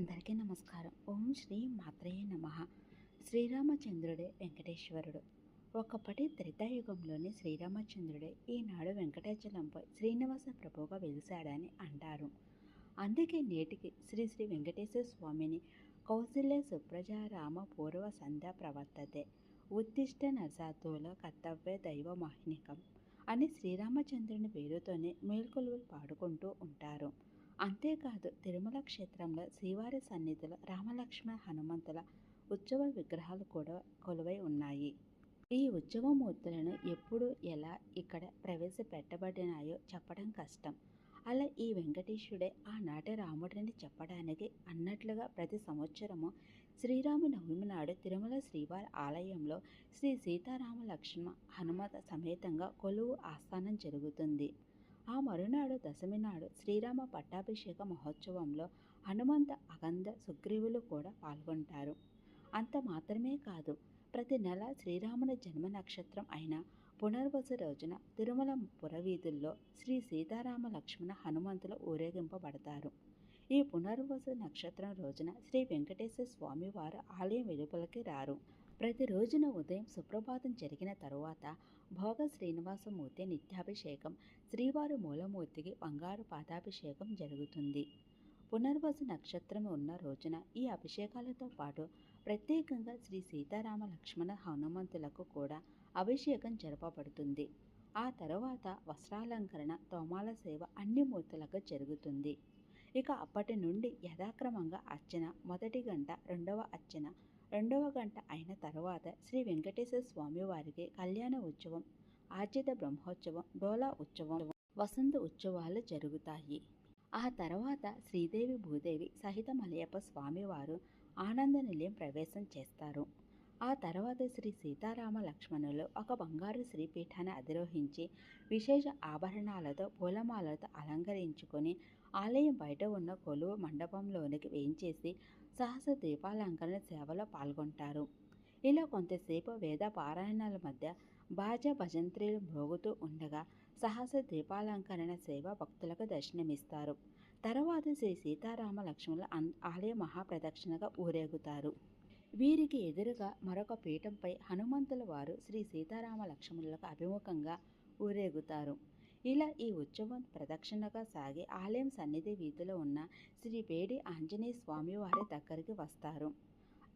అందరికీ నమస్కారం. ఓం శ్రీ మాత్రేయ నమః. శ్రీరామచంద్రుడే వెంకటేశ్వరుడు. ఒకప్పటి త్రేతాయుగంలోని శ్రీరామచంద్రుడే ఈనాడు వెంకటాచలంపై శ్రీనివాస ప్రభువుగా వెలిశాడని అంటారు. అందుకే నేటికి శ్రీ శ్రీ వెంకటేశ్వర స్వామిని కౌసల్య సుప్రజా రామ పూర్వ సంధ్యా ప్రవర్తతే ఉత్తిష్ట నరసాతుల కర్తవ్య దైవమాహ్నికం అని శ్రీరామచంద్రుని పేరుతోనే మేల్కొలువులు పాడుకుంటూ ఉంటారు. అంతేకాదు తిరుమల క్షేత్రంలో శ్రీవారి సన్నిధిలో రామలక్ష్మణ హనుమంతుల ఉత్సవ విగ్రహాలు కూడా కొలువై ఉన్నాయి. ఈ ఉత్సవమూర్తులను ఎప్పుడు ఎలా ఇక్కడ ప్రవేశపెట్టబడినాయో చెప్పడం కష్టం. అలా ఈ వెంకటేశుడే ఆనాటి రాముడిని చెప్పడానికి అన్నట్లుగా ప్రతి సంవత్సరము శ్రీరామనవమి నాడు తిరుమల శ్రీవారి ఆలయంలో శ్రీ సీతారామ లక్ష్మణ హనుమత సమేతంగా కొలువు ఆస్థానం జరుగుతుంది. ఆ మరునాడు దశమి నాడు శ్రీరామ పట్టాభిషేక మహోత్సవంలో హనుమంత అగంధ సుగ్రీవులు కూడా పాల్గొంటారు. అంత మాత్రమే కాదు, ప్రతి నెల శ్రీరాముని జన్మ నక్షత్రం అయిన పునర్వసు రోజున తిరుమల పురవీధుల్లో శ్రీ సీతారామ లక్ష్మణ హనుమంతులు ఊరేగింపబడతారు. ఈ పునర్వసు నక్షత్రం రోజున శ్రీ వెంకటేశ్వర స్వామి వారు ఆలయం వెలుపలికి రారు. ప్రతి రోజున ఉదయం సుప్రభాతం జరిగిన తరువాత భోగ శ్రీనివాసమూర్తి నిత్యాభిషేకం, శ్రీవారి మూలమూర్తికి బంగారు పాదాభిషేకం జరుగుతుంది. పునర్వసు నక్షత్రం ఉన్న రోజున ఈ అభిషేకాలతో పాటు ప్రత్యేకంగా శ్రీ సీతారామ లక్ష్మణ హనుమంతులకు కూడా అభిషేకం జరపబడుతుంది. ఆ తరువాత వస్త్రాలంకరణ, తోమాల సేవ అన్ని మూర్తులకు జరుగుతుంది. ఇక అప్పటి నుండి యథాక్రమంగా అర్చన, మొదటి గంట, రెండవ అర్చన, రెండవ గంట అయిన తరువాత శ్రీ వెంకటేశ్వర స్వామి వారికి కళ్యాణ ఉత్సవం, ఆర్జిత బ్రహ్మోత్సవం, డోలా ఉత్సవం, వసంత ఉత్సవాలు జరుగుతాయి. ఆ తర్వాత శ్రీదేవి భూదేవి సహిత మలయప్ప స్వామివారు ఆనంద నిలయం ప్రవేశం చేస్తారు. ఆ తర్వాత శ్రీ సీతారామ లక్ష్మణులు ఒక బంగారు శ్రీపీఠాన్ని అధిరోహించి విశేష ఆభరణాలతో పూలమాలతో అలంకరించుకొని ఆలయం బయట ఉన్న కొలువు మండపంలోనికి వేయించేసి సహస్ర దీపాలంకరణ సేవలో పాల్గొంటారు. ఇలా కొంతసేపు వేద పారాయణాల మధ్య బాజా భజంత్రీలు మ్రోగుతూ ఉండగా సహస్ర దీపాలంకరణ సేవ భక్తులకు దర్శనమిస్తారు. తర్వాత శ్రీ సీతారామ లక్ష్మణులు ఆలయ మహాప్రదక్షిణగా ఊరేగుతారు. వీరికి ఎదురుగా మరొక పీఠంపై హనుమంతుల వారు శ్రీ సీతారామ లక్ష్మణులకు అభిముఖంగా ఊరేగుతారు. ఇలా ఈ ఉత్సవం ప్రదక్షిణగా సాగి ఆలయం సన్నిధి వీధిలో ఉన్న శ్రీ పేడి ఆంజనేయ స్వామి వారి దగ్గరికి వస్తారు.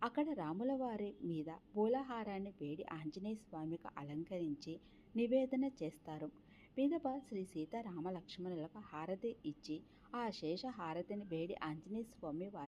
అక్కడ రాముల వారి మీద పూలహారాన్ని పేడి ఆంజనేయ స్వామికి అలంకరించి నివేదన చేస్తారు. పిదప శ్రీ సీతారామ లక్ష్మణులకు హారతి ఇచ్చి ఆ శేష హారతిని వేడి ఆంజనేయ స్వామి